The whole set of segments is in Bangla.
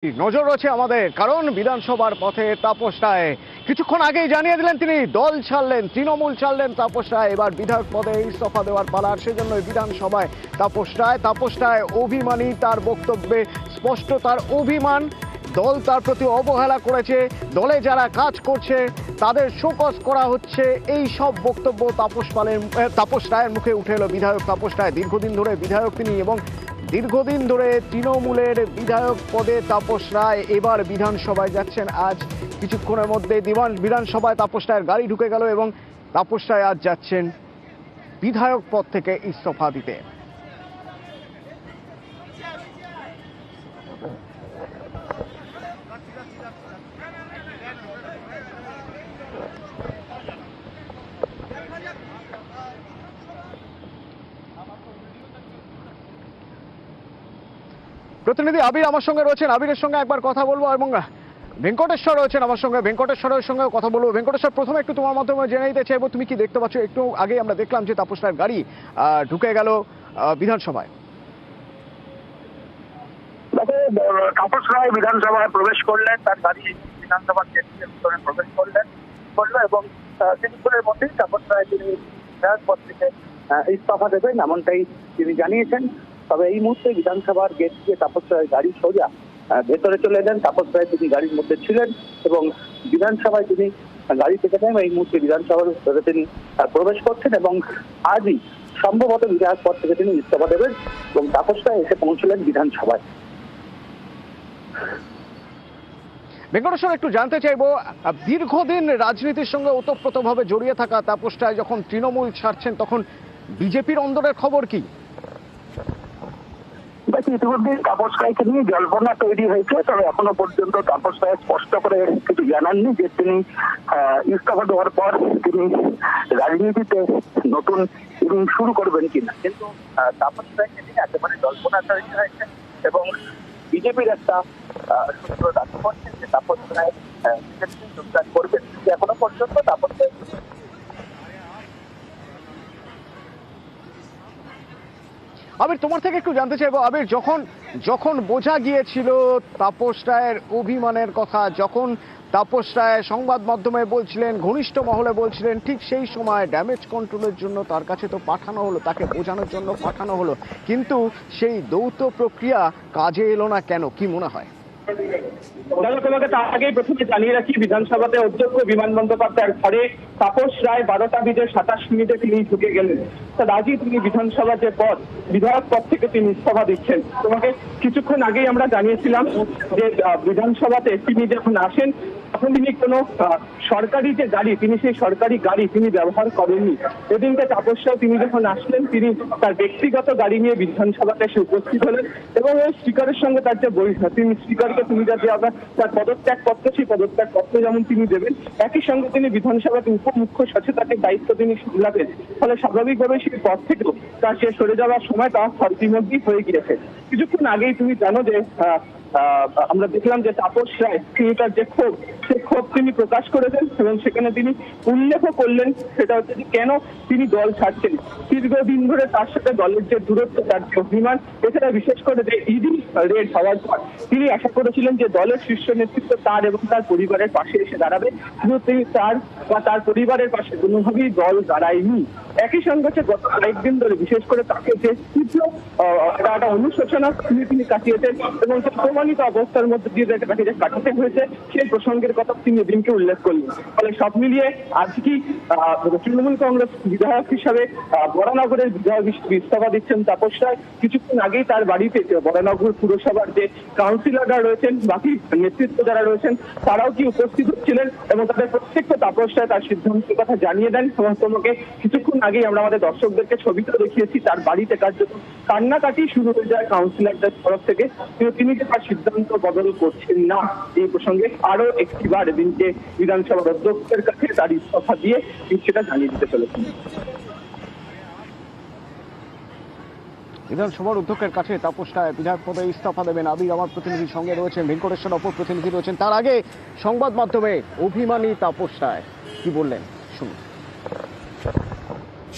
নজর রয়েছে আমাদের, কারণ বিধানসভার পথে তাপস রায় কিছুক্ষণ আগেই জানিয়ে দিলেন তিনি দল ছাড়লেন, তৃণমূল ছাড়লেন। তাপস রায় এবার বিধায়ক পদে ইস্তফা দেওয়ার পালা, সেজন্য বিধানসভায় তাপস রায় অভিমানী। তার বক্তব্যে স্পষ্ট তার অভিমান, দল তার প্রতি অবহেলা করেছে, দলে যারা কাজ করছে তাদের শোকজ করা হচ্ছে, এই সব বক্তব্য তাপস রায়ের মুখে উঠে এলো। বিধায়ক তাপস রায় দীর্ঘদিন ধরে বিধায়ক তিনি, এবং দীর্ঘদিন ধরে তৃণমূলের বিধায়ক পদে তাপস রায় এবার বিধানসভায় যাচ্ছেন। আজ কিছুক্ষণের মধ্যে বিধানসভায় তাপস রায়ের গাড়ি ঢুকে গেল এবং তাপস রায় আজ যাচ্ছেন বিধায়ক পদ থেকে ইস্তফা দিতে। প্রতিনিধি আবির আমার সঙ্গে রয়েছেন, আবিরের সঙ্গে একবার কথা বলবো, এবং ভেঙ্কটেশ্বর রয়েছেন আমার সঙ্গে, ভেঙ্কটেশ্বরের সঙ্গে কথা বলবো। ভেঙ্কটেশ্বর, প্রথমে একটু তোমার মাধ্যমে জেনে নিতে চাইবো তুমি কি দেখতে পাচ্ছ? একটু আগে আমরা দেখলাম যে তাপস রায়ের গাড়ি ঢুকে গেল বিধানসভায়। তাপস রায় বিধানসভায় প্রবেশ করলেন, তার গাড়ি বিধানসভার গেটের ভিতরে প্রবেশ করলো এবং কিছুক্ষণের মধ্যেই তাপস রায় তিনি বিধায়ক পদ থেকে ইস্তফা দেবেন এমনটাই তিনি জানিয়েছেন। তবে এই মুহূর্তে বিধানসভার গেট দিয়ে তাপস রায় গাড়ি সোজা ভেতরে চলে এলেন। তাপস রায় তিনি গাড়ির মধ্যে ছিলেন এবং বিধানসভায় তিনি গাড়ি থেকে নেন। এই মুহূর্তে বিধানসভার ভেতরে তিনি প্রবেশ করছেন এবং আজই সম্ভবত বিধায়ক পদ থেকে তিনি ইস্তফা দেবেন এবং তাপস রায় এসে পৌঁছলেন বিধানসভায়। ভেঙ্কটেশ্বর, একটু জানতে চাইবো, দীর্ঘদিন রাজনীতির সঙ্গে ওতপ্রোতভাবে জড়িয়ে থাকা তাপস রায় যখন তৃণমূল ছাড়ছেন তখন বিজেপির অন্দরের খবর কি? ইতিমধ্যে তাপস রায়কে নিয়ে জল্পনা তৈরি হয়েছে, তবে এখনো পর্যন্ত তাপস রায় স্পষ্ট করে কিছু জানাননি যে তিনি ইস্তফা দেওয়ার পর তিনি রাজনীতিতে নতুন ইনিংস শুরু করবেন কিনা। কিন্তু তাপস রায়কে নিয়ে একেবারে জল্পনা তৈরি হয়েছে এবং বিজেপির একটা সূত্র দাবি করছে যে তাপস রায় বিজেপি যোগদান করবেন। এখনো পর্যন্ত তাপস রায় আবির, তোমার থেকে একটু জানতে চাইবো, আবির, যখন বোঝা গিয়েছিল তাপস রায়ের অভিমানের কথা, যখন তাপস রায় সংবাদ মাধ্যমে বলছিলেন, ঘনিষ্ঠ মহলে বলছিলেন, ঠিক সেই সময় ড্যামেজ কন্ট্রোলের জন্য তার কাছে তো পাঠানো হলো, তাকে বোঝানোর জন্য পাঠানো হলো, কিন্তু সেই দৌত্য প্রক্রিয়া কাজে এলো না কেন? কি মনে হয়? তোমাকে তার আগেই প্রথমে জানিয়ে রাখি, বিধানসভাতে অধ্যক্ষ বিমান বন্দ্যোপাধ্যায়ের ঘরে তাপস রায় 12:27 তিনি ঢুকে গেলেন। আজই তিনি বিধানসভার যে পদ, বিধায়ক পদ থেকে তিনি ইস্তফা দিচ্ছেন। তোমাকে কিছুক্ষণ আগেই আমরা জানিয়েছিলাম যে বিধানসভাতে তিনি যখন আসেন তখন তিনি কোনো সরকারি যে গাড়ি, তিনি সেই সরকারি গাড়ি তিনি ব্যবহার করেননি। এদিনকে তাপস রায় তিনি যখন আসলেন তিনি তার ব্যক্তিগত গাড়ি নিয়ে বিধানসভাতে এসে উপস্থিত হলেন এবং ওই স্পিকারের সঙ্গে তার যে বৈঠক, তিনি স্পিকারকে তিনি যাতে আবার তার পদত্যাগপত্র, সেই পদত্যাগপত্র যেমন তিনি দেবেন, একই সঙ্গে তিনি বিধানসভাতে উপমুখ্য সচেতনের দায়িত্ব তিনি সামলাবেন। ফলে স্বাভাবিকভাবে সেই পদ থেকেও তার সে সরে যাওয়ার সময় তা ইতিমধ্যেই হয়ে গিয়েছে। কিছুক্ষণ আগেই তুমি জানো যে আমরা দেখলাম যে তাপস রায় তিনি তার যে ক্ষোভ, সেই ক্ষোভ তিনি প্রকাশ করেছেন এবং সেখানে তিনি উল্লেখও করলেন সেটা হচ্ছে যে কেন তিনি দল ছাড়ছেন। দীর্ঘদিন ধরে তার সাথে দলের যে দূরত্ব, তার যে অভিমান, এছাড়া বিশেষ করে যে ইডি রেড হওয়ার পর তিনি আশা করেছিলেন যে দলের শীর্ষ নেতৃত্ব তার এবং তার পরিবারের পাশে এসে দাঁড়াবে, কিন্তু তিনি তার পরিবারের পাশে কোনোভাবেই দল দাঁড়ায়নি। একই সঙ্গে হচ্ছে গত কয়েকদিন ধরে বিশেষ করে তাকে যে তীব্র একটা অনুশোচনা তিনি কাটিয়েছেন এবং প্রমাণিত অবস্থার মধ্যে দিয়ে তাকে যে কাটাতে হয়েছে সেই প্রসঙ্গের কথা তিনি এদিনকে উল্লেখ করলেন। ফলে সব মিলিয়ে আজ কি তৃণমূল কংগ্রেস বিধায়ক হিসাবে বরানগরের বিধায়ক হিসেবে ইস্তফা দিচ্ছেন তাপস রায়। কিছুক্ষণ আগেই তার বাড়িতে বরানগর পুরসভার যে কাউন্সিলররা রয়েছেন, বাকি নেতৃত্ব যারা রয়েছেন, তারাও কি উপস্থিত হচ্ছিলেন এবং তাদের প্রত্যেকটা তাপস রায় তার সিদ্ধান্তের কথা জানিয়ে দেন। এবং তোমাকে কিছুক্ষণ আগেই আমরা আমাদের দর্শকদেরকে ছবিতে দেখিয়েছি, তার বাড়িতে কার্যত কান্নাকাটি শুরু হয়ে যায় কাউন্সিলরদের তরফ থেকে। তিনি যে তার সিদ্ধান্ত বদল করছেন না, এই প্রসঙ্গে আরো একটিবার এদিনকে বিধানসভার অধ্যক্ষের কাছে তার ইস্তফা দিয়ে সেটা জানিয়ে দিতে চলেছেন। বিধানসভার অধ্যক্ষের কাছে তাপস রায় বিধায়ক পদে ইস্তফা দেবেন। আবির আমার প্রতিনিধির সঙ্গে রয়েছেন, ভেঙ্কটেশ্বর অপর প্রতিনিধি রয়েছেন। তার আগে সংবাদ মাধ্যমে অভিমানী তাপস রায় কি বললেন শুনুন।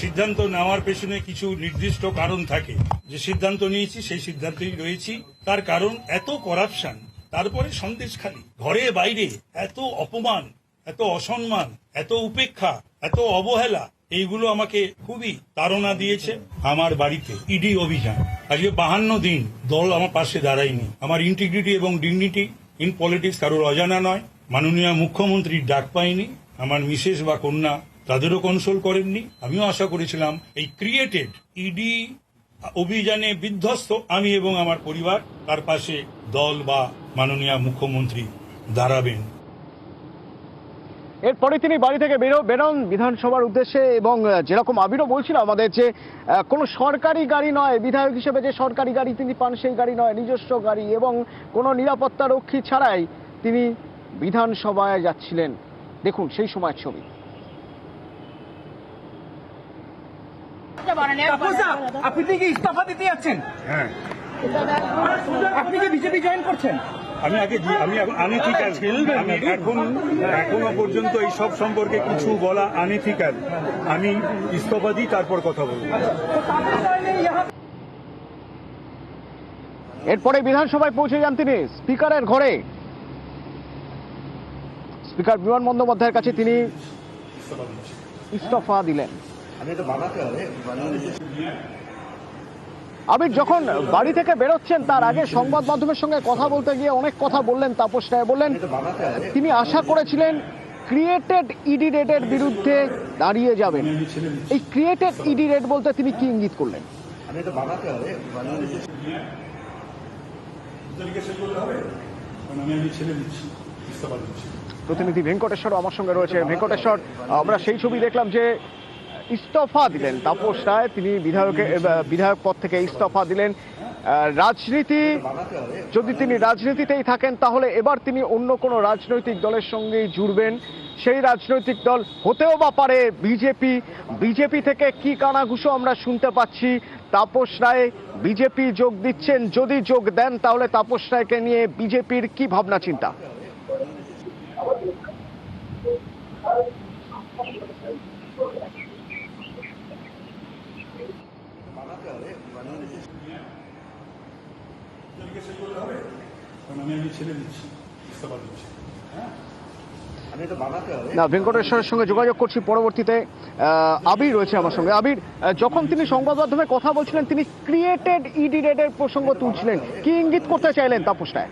সিদ্ধান্ত নেওয়ার পেছনে কিছু নির্দিষ্ট কারণ থাকে, যে সিদ্ধান্ত নিয়েছি সেই সিদ্ধান্তেই রয়েছি। তার কারণ এত করাপশন তারপরে সন্দেশখালী, ঘরে বাইরে এত অপমান, এত অসম্মান, এত উপেক্ষা, এত অবহেলা, এইগুলো আমাকে খুবই তাড়না দিয়েছে। আমার বাড়িতে ইডি অভিযান, আজকে 52 দিন দল আমার পাশে দাঁড়ায়নি। আমার ইন্টিগ্রিটি এবং ডিগনিটি ইন পলিটিক্স কারোর অজানা নয়। মাননীয় মুখ্যমন্ত্রীর ডাক পাইনি, আমার মিসেস বা কন্যা তাদেরও কনসোল করেননি। আমিও আশা করেছিলাম এই ক্রিয়েটেড ইডি অভিযানে বিধ্বস্ত আমি এবং আমার পরিবার, তার পাশে দল বা মাননীয় মুখ্যমন্ত্রী দাঁড়াবেন। এরপরে তিনি বাড়ি থেকে বেরোন বিধানসভার উদ্দেশ্যে, এবং যেরকম আবিরও বলছিল আমাদের যে কোনো সরকারি গাড়ি নয়, বিধায়ক হিসেবে যে সরকারি গাড়ি তিনি পান সেই গাড়ি নয়, নিজস্ব গাড়ি, এবং কোনো নিরাপত্তা রক্ষী ছাড়াই তিনি বিধানসভায় যাচ্ছিলেন। দেখুন সেই সময়ের ছবি। আপনি কি ইস্তফা দিতে যাচ্ছেন? হ্যাঁ, আপনি কি বিজেপি জয়েন করছেন? আমি ঠিক আছি। আমি এখনো পর্যন্ত এই সব সম্পর্কে কিছু বলা আনএথিক্যাল। আমি ইস্তফা দিই, তারপর কথা বলবো। এরপরে বিধানসভায় পৌঁছে যান তিনি স্পিকারের ঘরে। স্পিকার বিমান বন্দ্যোপাধ্যায়ের কাছে তিনি ইস্তফা দিলেন। আবির যখন বাড়ি থেকে বেরোচ্ছেন তার আগে সংবাদ মাধ্যমের সঙ্গে কথা বলতে গিয়ে অনেক কথা বললেন তাপস রায়। বললেন তিনি আশা করেছিলেন ক্রিয়েটেড ইডি রেডের বিরুদ্ধে দাঁড়িয়ে যাবেন। এই ক্রিয়েটেড ইডি রেড বলতে তিনি কি ইঙ্গিত করলেন? প্রতিনিধি ভেঙ্কটেশ্বর আমার সঙ্গে রয়েছে। ভেঙ্কটেশ্বর, আমরা সেই ছবি দেখলাম যে ইস্তফা দিলেন তাপস রায়, তিনি বিধায়ক পদ থেকে ইস্তফা দিলেন। রাজনীতি, যদি তিনি রাজনীতিতেই থাকেন তাহলে এবার তিনি অন্য কোনো রাজনৈতিক দলের সঙ্গেই জুড়বেন। সেই রাজনৈতিক দল হতেও বা পারে বিজেপি থেকে কি কানাঘুষো আমরা শুনতে পাচ্ছি। তাপস রায় বিজেপি যোগ দিচ্ছেন, যদি যোগ দেন তাহলে তাপস রায়কে নিয়ে বিজেপির কি ভাবনা চিন্তা? না, ভেঙ্কটেশ্বরের সঙ্গে যোগাযোগ করছি পরবর্তীতে। আবির রয়েছে আমার সঙ্গে। আবির, যখন তিনি সংবাদ মাধ্যমে কথা বলছিলেন তিনি ক্রিয়েটেড ইডি রেডের প্রসঙ্গ তুলছিলেন, কি ইঙ্গিত করতে চাইলেন তাপস রায়?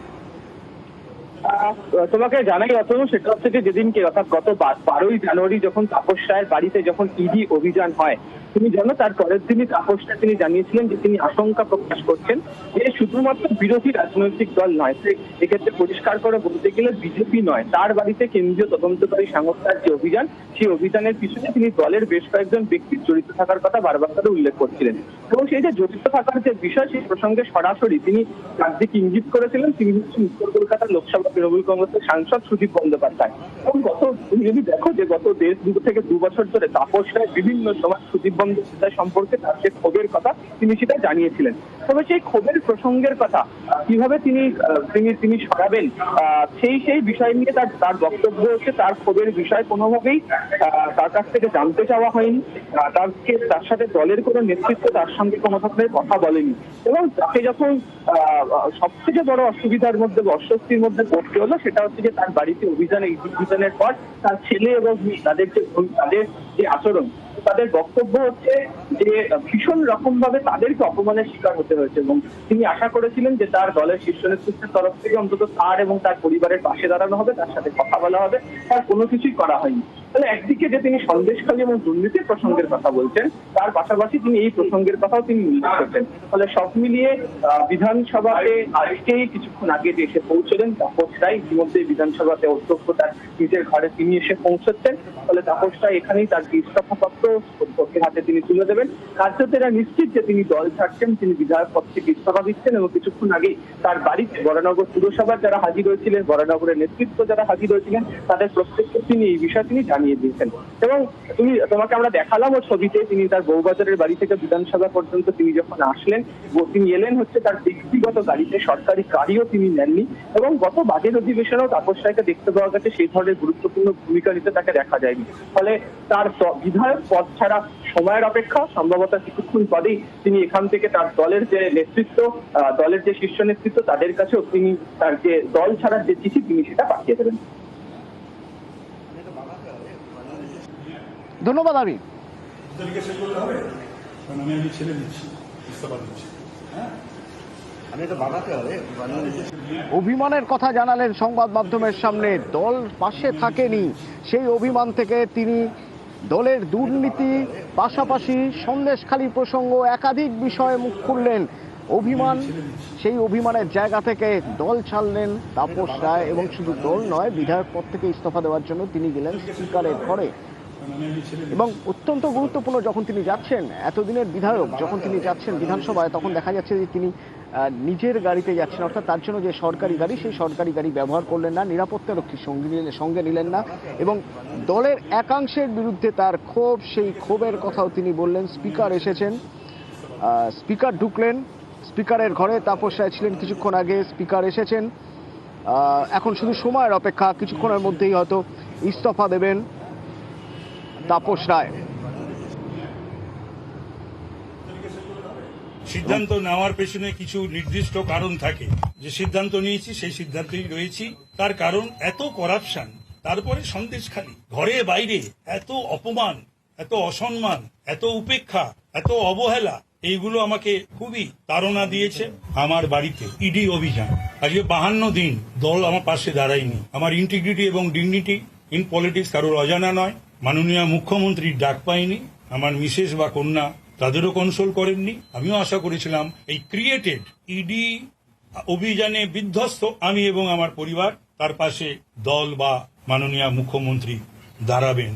তোমাকে জানাই অতনু, সেটা হচ্ছে যে যেদিনকে অর্থাৎ গত 12ই জানুয়ারি যখন তাপস রায়ের বাড়িতে যখন ইডি অভিযান হয়, তুমি জানো তার পরের দিনই তাপস রায় তিনি জানিয়েছিলেন যে তিনি আশঙ্কা প্রকাশ করছেন যে শুধুমাত্র বিরোধী রাজনৈতিক দল নয়, এক্ষেত্রে পরিষ্কার করে বলতে গেলে বিজেপি নয়, তার বাড়িতে কেন্দ্রীয় তদন্তকারী সংস্থার যে অভিযান, সেই অভিযানের পিছনে তিনি দলের বেশ কয়েকজন ব্যক্তির জড়িত থাকার কথা বারবার করে উল্লেখ করছিলেন। এবং সেই যে জড়িত থাকার যে বিষয়, সেই প্রসঙ্গে সরাসরি তিনি চারদিকে ইঙ্গিত করেছিলেন। তিনি হচ্ছেন উত্তর কলকাতা লোকসভা তৃণমূল কংগ্রেসের সাংসদ সুদীপ বন্দ্যোপাধ্যায়। এবং তুমি যদি দেখো যে গত 1.5 থেকে 2 বছর ধরে তাপস রায় বিভিন্ন সময় সুদীপ বন্দ্যোপাধ্যায় সম্পর্কে তার যে ক্ষোভের কথা তিনি সেটা জানিয়েছিলেন। তবে সেই ক্ষোভের প্রসঙ্গের কথা কিভাবে তিনি সরাবেন, সেই বিষয় নিয়ে তার বক্তব্য হচ্ছে তার ক্ষোভের বিষয় কোনোভাবেই তার কাছ থেকে জানতে চাওয়া হয়নি। তার সাথে দলের কোনো নেতৃত্ব তার সঙ্গে কোনো ধরনের কথা বলেনি। এবং তাকে যখন সবথেকে বড় অসুবিধার মধ্যে বা অস্বস্তির মধ্যে পড়তে হলো, সেটা হচ্ছে যে তার বাড়িতে অভিযানের পর তার ছেলে এবং তাদের যে আচরণ, তাদের বক্তব্য হচ্ছে যে ভীষণ রকম ভাবে তাদেরকে অপমানের শিকার হতে হয়েছে। এবং তিনি আশা করেছিলেন যে তার দলের শীর্ষ নেতৃত্বের তরফ থেকে অন্তত তার এবং তার পরিবারের পাশে দাঁড়ানো হবে, তার সাথে কথা বলা হবে, তার কোনো কিছুই করা হয়নি। তাহলে একদিকে যে তিনি সন্দেশখালী এবং দুর্নীতির প্রসঙ্গের কথা বলছেন, তার পাশাপাশি তিনি এই প্রসঙ্গের কথাও তিনি উল্লেখ করছেন। ফলে সব মিলিয়ে বিধানসভাতে আজকেই কিছুক্ষণ আগে যে এসে পৌঁছলেন তাপস রায়, ইতিমধ্যে বিধানসভাতে অধ্যক্ষ তার নিজের ঘরে তিনি এসে পৌঁছচ্ছেন। ফলে তাপস রায় এখানেই তার ইস্তফা পত্র অধ্যক্ষের হাতে তিনি তুলে দেবেন। কার্যত এরা নিশ্চিত যে তিনি দল ছাড়ছেন, তিনি বিধায়ক পদ থেকে ইস্তফা দিচ্ছেন। এবং কিছুক্ষণ আগেই তার বাড়িতে বরানগর পুরসভার যারা হাজির হয়েছিলেন, বরানগরের নেতৃত্ব যারা হাজির হয়েছিলেন, তাদের প্রত্যেককে তিনি এই বিষয় তিনি জানিয়ে দিয়েছেন। এবং তোমাকে আমরা দেখালাম ও ছবিতে, তিনি তার বউবাজারের বাড়ি থেকে বিধানসভা পর্যন্ত তিনি যখন আসলেন, তিনি এলেন হচ্ছে তার ব্যক্তিগত গাড়িতে, সরকারি গাড়িও তিনি নেননি। এবং গত বাজেট অধিবেশনেও তাপস রায়কে দেখতে পাওয়া গেছে সেই ধরনের গুরুত্বপূর্ণ ভূমিকা নিতে তাকে দেখা যায়নি। ফলে তার বিধায়ক পদ ছাড়া সময়ের অপেক্ষা, সম্ভবত কিছুক্ষণ পরেই তিনি এখান থেকে তার দলের যে নেতৃত্ব, দলের যে শীর্ষ নেতৃত্ব, তাদের কাছেও তিনি তার যে দল ছাড়ার যে চিঠি তিনি সেটা পাঠিয়ে দেবেন। ধন্যবাদ আমি। আমি ছেলে দিচ্ছি, ইস্তফা দিচ্ছি। অভিমানের কথা জানালেন সংবাদ মাধ্যমের সামনে। দল পাশে থাকেনি, সেই অভিমান থেকে তিনি দলের দুর্নীতি পাশাপাশি সন্দেশখালী প্রসঙ্গ একাধিক বিষয়ে মুখ খুললেন। অভিমান, সেই অভিমানের জায়গা থেকে দল ছাড়লেন তাপস রায়, এবং শুধু দল নয়, বিধায়ক পদ থেকে ইস্তফা দেওয়ার জন্য তিনি গেলেন স্পিকারের ঘরে। এবং অত্যন্ত গুরুত্বপূর্ণ, যখন তিনি যাচ্ছেন, এতদিনের বিধায়ক যখন তিনি যাচ্ছেন বিধানসভায়, তখন দেখা যাচ্ছে যে তিনি নিজের গাড়িতে যাচ্ছেন, অর্থাৎ তার জন্য যে সরকারি গাড়ি, সেই সরকারি গাড়ি ব্যবহার করলেন না, নিরাপত্তা রক্ষীর সঙ্গে নিলেন না, এবং দলের একাংশের বিরুদ্ধে তার ক্ষোভ, সেই ক্ষোভের কথাও তিনি বললেন। স্পিকার এসেছেন, স্পিকার ঢুকলেন স্পিকারের ঘরে। তাপস রায় ছিলেন কিছুক্ষণ আগে, স্পিকার এসেছেন। এখন শুধু সময়ের অপেক্ষা, কিছুক্ষণের মধ্যেই হয়তো ইস্তফা দেবেন তাপস রায়। সিদ্ধান্ত নেওয়ার পেছনে কিছু নির্দিষ্ট কারণ থাকে, যে সিদ্ধান্ত নিয়েছি সেই সিদ্ধান্তেই রয়েছি। তার কারণ এত করাপশন, তারপরে সন্দেশখালী, ঘরে বাইরে এত অপমান, এত অসম্মান, এত উপেক্ষা, এত অবহেলা, এইগুলো আমাকে খুবই তাড়না দিয়েছে। আমার বাড়িতে ইডি অভিযান, আজকে 52 দিন দল আমার পাশে দাঁড়ায়নি। আমার ইন্টিগ্রিটি এবং ডিগনিটি ইন পলিটিক্স কারোর অজানা নয়। মাননীয় মুখ্যমন্ত্রীর ডাক পাইনি, আমার মিসেস বা কন্যা তাদেরও কনসোল করেননি। আমিও আশা করেছিলাম এই ক্রিয়েটেড ইডি অভিযানে বিধ্বস্ত আমি এবং আমার পরিবার, তার পাশে দল বা মাননীয় মুখ্যমন্ত্রী দাঁড়াবেন।